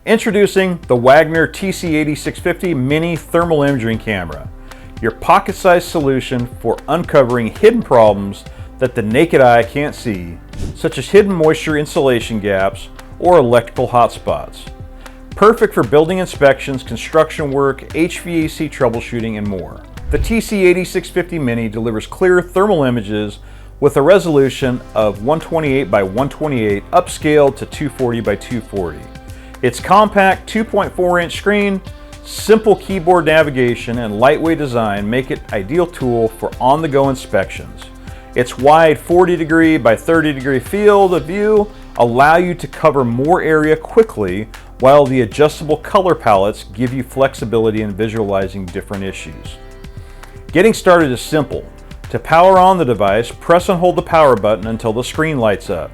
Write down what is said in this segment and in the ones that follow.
Introducing the Wagner TC8650 Mini thermal imaging camera, your pocket-sized solution for uncovering hidden problems that the naked eye can't see, such as hidden moisture insulation gaps or electrical hotspots. Perfect for building inspections, construction work, HVAC troubleshooting, and more. The TC8650 Mini delivers clear thermal images with a resolution of 128 by 128 upscaled to 240 by 240. Its compact 2.4-inch screen, simple keyboard navigation, and lightweight design make it an ideal tool for on-the-go inspections. Its wide 40-degree by 30-degree field of view allow you to cover more area quickly, while the adjustable color palettes give you flexibility in visualizing different issues. Getting started is simple. To power on the device, press and hold the power button until the screen lights up.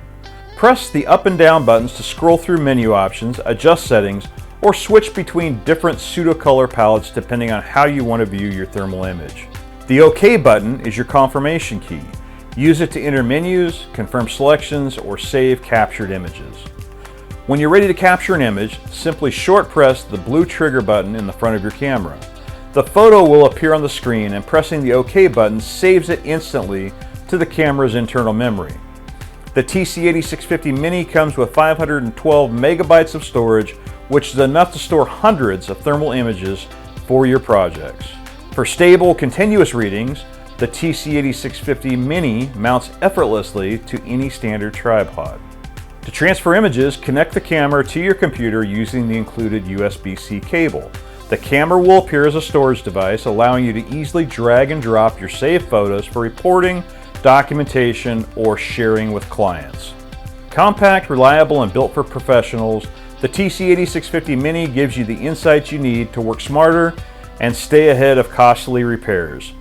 Press the up and down buttons to scroll through menu options, adjust settings, or switch between different pseudo-color palettes depending on how you want to view your thermal image. The OK button is your confirmation key. Use it to enter menus, confirm selections, or save captured images. When you're ready to capture an image, simply short press the blue trigger button in the front of your camera. The photo will appear on the screen, and pressing the OK button saves it instantly to the camera's internal memory. The TC8650 Mini comes with 512 megabytes of storage, which is enough to store hundreds of thermal images for your projects. For stable, continuous readings, the TC8650 Mini mounts effortlessly to any standard tripod. To transfer images, connect the camera to your computer using the included USB-C cable. The camera will appear as a storage device, allowing you to easily drag and drop your saved photos for reporting, documentation, or sharing with clients. Compact, reliable, and built for professionals, the TC8650 Mini gives you the insights you need to work smarter and stay ahead of costly repairs.